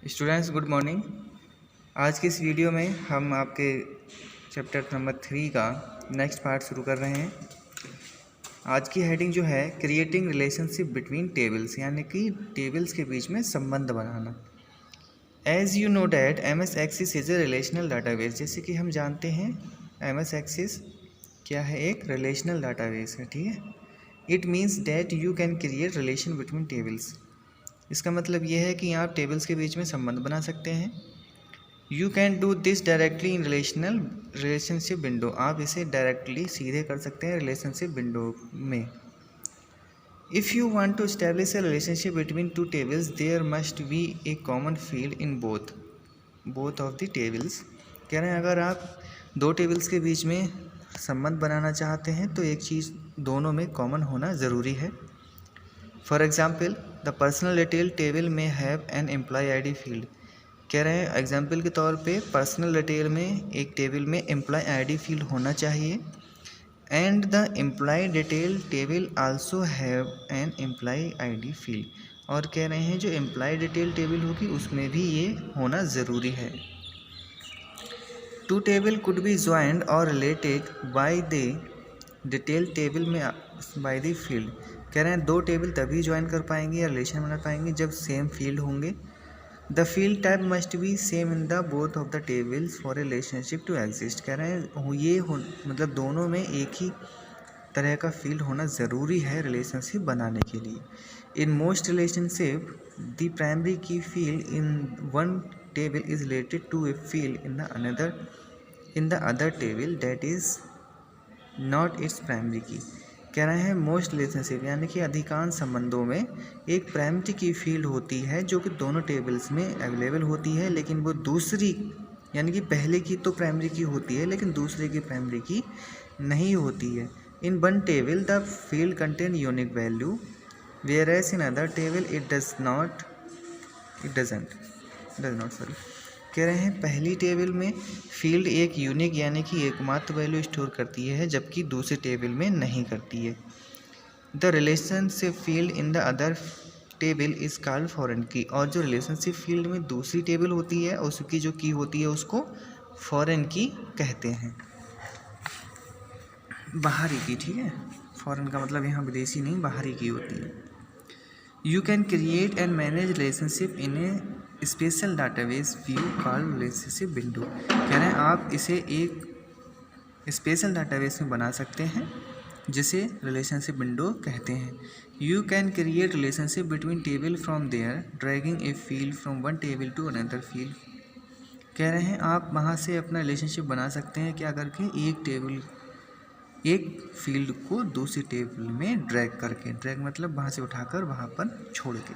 Students good morning. आज की इस वीडियो में हम आपके चैप्टर नंबर 3 का नेक्स्ट पार्ट शुरू कर रहे हैं। आज की हेडिंग जो है क्रिएटिंग रिलेशनशिप बिटवीन टेबल्स, यानी कि टेबल्स के बीच में संबंध बनाना। As you know that MS Access is a relational database. जैसे कि हम जानते हैं MS एक्सिस क्या है, एक रिलेशनल डाटाबेस है, ठीक है। It means that you can create relation between tables. इसका मतलब ये है कि आप टेबल्स के बीच में संबंध बना सकते हैं। You can do this directly in relationship window. आप इसे डायरेक्टली सीधे कर सकते हैं रिलेशनशिप विंडो में। If you want to establish a relationship between two tables there must be a common field in both of the tables. कह रहे हैं अगर आप दो टेबल्स के बीच में संबंध बनाना चाहते हैं तो एक चीज़ दोनों में कॉमन होना ज़रूरी है। For example the personal detail table में have an employ ID field. कह रहे हैं एग्जाम्पल के तौर पे पर्सनल डिटेल में एक टेबल में एम्प्लॉय ID फील्ड होना चाहिए। And the employee detail table also have an employ ID field. और कह रहे हैं जो एम्प्लॉय डिटेल टेबल होगी उसमें भी ये होना ज़रूरी है। Two table could be joined और related by the detail table में बाय द फील्ड। कह रहे हैं दो टेबल तभी ज्वाइन कर पाएंगे या रिलेशन बना पाएंगे जब सेम फील्ड होंगे। The field type must be same in the both of the tables for relationship to exist. कह रहे हैं ये मतलब दोनों में एक ही तरह का फील्ड होना ज़रूरी है रिलेशनशिप बनाने के लिए। In most relationship the primary key field in one table is related to a field in the other table that is not its primary key. कह रहे हैं मोस्ट रिलेशनशिप यानी कि अधिकांश संबंधों में एक प्राइमरी की फील्ड होती है जो कि दोनों टेबल्स में अवेलेबल होती है, लेकिन वो दूसरी यानी कि पहले की तो प्राइमरी की होती है लेकिन दूसरे की प्राइमरी की नहीं होती है। In one table the field contain unique value whereas in other table it does not कह रहे हैं पहली टेबल में फील्ड एक यूनिक यानी कि एकमात्र वैल्यू स्टोर करती है जबकि दूसरी टेबल में नहीं करती है। The relationship field in the other table is called foreign की। और जो रिलेशनशिप फील्ड में दूसरी टेबल होती है उसकी जो की होती है उसको फॉरेन की कहते हैं, बाहरी की, ठीक है। फॉरेन का मतलब यहाँ विदेशी नहीं, बाहरी की होती है। You can create and manage relationship in A special database view called relationship window. कह रहे हैं आप इसे एक स्पेशल डाटाबेस में बना सकते हैं जिसे रिलेशनशिप विंडो कहते हैं। You can create relationship between table from there dragging a field from one table to another field. कह रहे हैं आप वहाँ से अपना रिलेशनशिप बना सकते हैं क्या करके, एक फील्ड को दूसरी टेबल में ड्रैग करके, ड्रैग मतलब वहाँ से उठाकर वहाँ पर छोड़ के।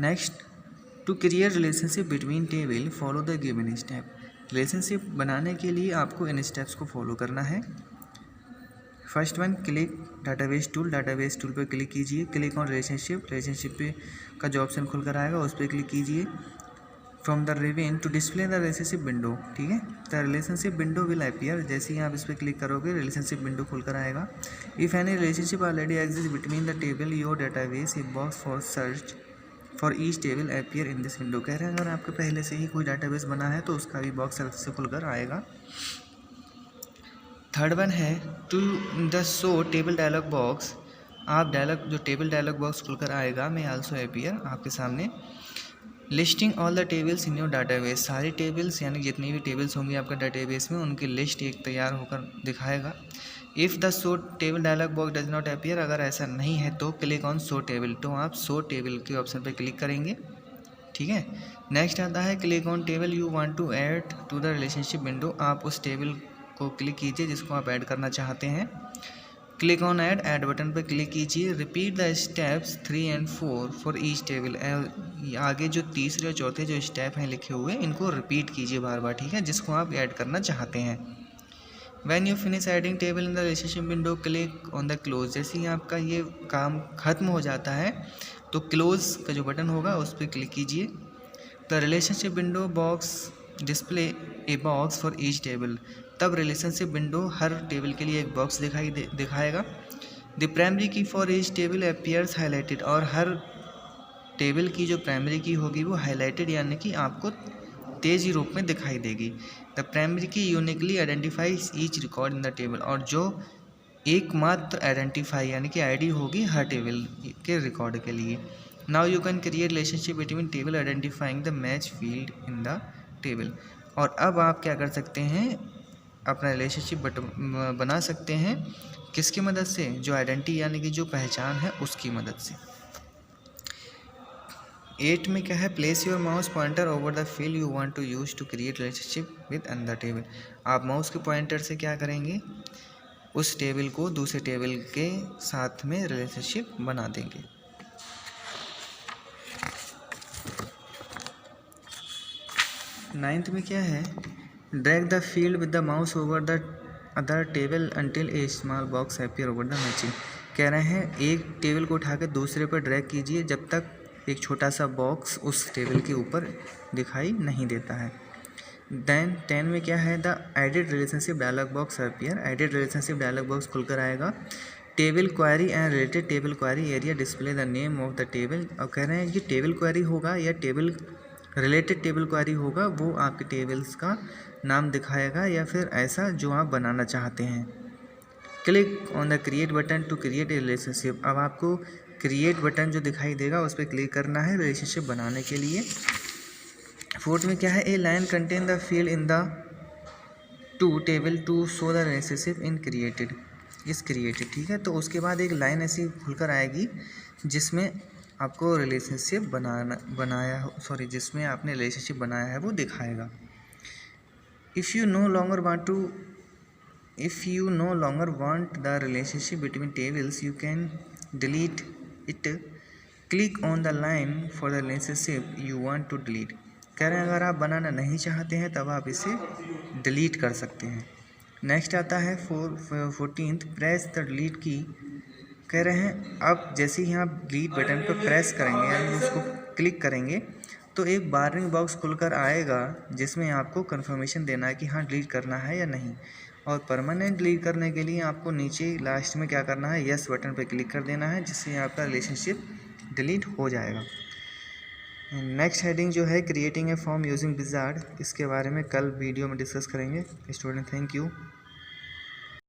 Next, to create relationship between table follow the given step. Relationship बनाने के लिए आपको इन स्टेप्स को फॉलो करना है। First one, click database tool पर क्लिक कीजिए। क्लिक ऑन रिलेशनशिप पे का जो ऑप्शन खुल कर आएगा उस पर क्लिक कीजिए। From the ribbon to display the relationship window, ठीक है। The relationship window will appear. जैसे ही आप इस पर क्लिक करोगे रिलेशनशिप विंडो खुल कर आएगा। If any relationship already exist between the table your database a box for search for each table appear in this window. कह रहे हैं अगर आपके पहले से ही कोई डाटाबेस बना है तो उसका भी बॉक्स अलग से खुलकर आएगा। थर्ड वन है to the show table dialog box. आप जो टेबल डायलॉग बॉक्स खुलकर आएगा में आल्सो अपीयर आपके सामने। Listing all the tables in your database. सारी टेबल्स यानी जितनी भी टेबल्स होंगी आपका डाटाबेस में उनकी लिस्ट एक तैयार होकर दिखाएगा। If the show table dialog box does not appear, अगर ऐसा नहीं है तो क्लिक ऑन शो टेबल, तो आप शो टेबल के ऑप्शन पर क्लिक करेंगे, ठीक है। नेक्स्ट आता है click on table you want to add to the relationship window. आप उस टेबल को क्लिक कीजिए जिसको आप ऐड करना चाहते हैं। क्लिक ऑन ऐड बटन पर क्लिक कीजिए। Repeat the steps 3 and 4 for each table. आगे जो तीसरे और चौथे जो स्टेप हैं लिखे हुए इनको रिपीट कीजिए बार बार, ठीक है, जिसको आप ऐड करना चाहते हैं। When you finish adding table in the relationship window, click on the close। जैसे ही आपका ये काम ख़त्म हो जाता है तो क्लोज का जो बटन होगा उस पर क्लिक कीजिए। The relationship window box display a box for each table. तब रिलेशनशिप विंडो हर टेबल के लिए एक बॉक्स दिखाएगा। द प्राइमरी की for each table appears highlighted. और हर टेबल की जो प्राइमरी की होगी वो हाईलाइटेड यानी कि आपको तेजी रूप में दिखाई देगी। द प्राइमरी की uniquely identifies each record in the table, और जो एकमात्र आइडेंटिफाई यानी कि आईडी होगी हर टेबल के रिकॉर्ड के लिए। Now you can create relationship between table identifying the match field in the table. और अब आप क्या कर सकते हैं, अपना रिलेशनशिप बना सकते हैं किसकी मदद से, जो आइडेंटिटी यानी कि जो पहचान है उसकी मदद से। 8 में क्या है, place your mouse pointer over the field you want to use to create relationship with another table. आप माउस के पॉइंटर से क्या करेंगे, उस टेबल को दूसरे टेबल के साथ में रिलेशनशिप बना देंगे। नाइन्थ में क्या है, drag the field with the mouse over the other table until A small box appear over the matching. कह रहे हैं एक टेबल को उठाकर दूसरे पर ड्रैग कीजिए जब तक एक छोटा सा बॉक्स उस टेबल के ऊपर दिखाई नहीं देता है। देन 10 में क्या है, the edit relationship dialog box appear. Edit relationship dialog box खुलकर आएगा। Table query and related table query area display the name of the table. और कह रहे हैं कि टेबल क्वेरी होगा या टेबल रिलेटेड टेबल क्वेरी होगा, वो आपके टेबल्स का नाम दिखाएगा या फिर ऐसा जो आप बनाना चाहते हैं। Click on the create button to create a relationship. अब आपको क्रिएट बटन जो दिखाई देगा उस पर क्लिक करना है रिलेशनशिप बनाने के लिए। 4 में क्या है, a line contain the field in the two table to show the relationship in created is created. ठीक है, तो उसके बाद एक लाइन ऐसी खुलकर आएगी जिसमें आपको रिलेशनशिप जिसमें आपने रिलेशनशिप बनाया है वो दिखाएगा। If you no longer want the relationship between tables you can delete it. Click on the line for the relationship you want to delete. कह रहे हैं अगर आप बनाना नहीं चाहते हैं तब आप इसे डिलीट कर सकते हैं। नेक्स्ट आता है 14th, प्रेस द डिलीट की। कह रहे हैं अब जैसे ही आप डिलीट बटन पर प्रेस करेंगे यानी उसको क्लिक करेंगे तो एक बारनिंग बॉक्स खुलकर आएगा जिसमें आपको कंफर्मेशन देना है कि हाँ डिलीट करना है या नहीं। और परमानेंट डिलीट करने के लिए आपको नीचे लास्ट में क्या करना है, यस बटन पर क्लिक कर देना है, जिससे आपका रिलेशनशिप डिलीट हो जाएगा। नेक्स्ट हेडिंग जो है creating a form using wizard, इसके बारे में कल वीडियो में डिस्कस करेंगे। Student thank you.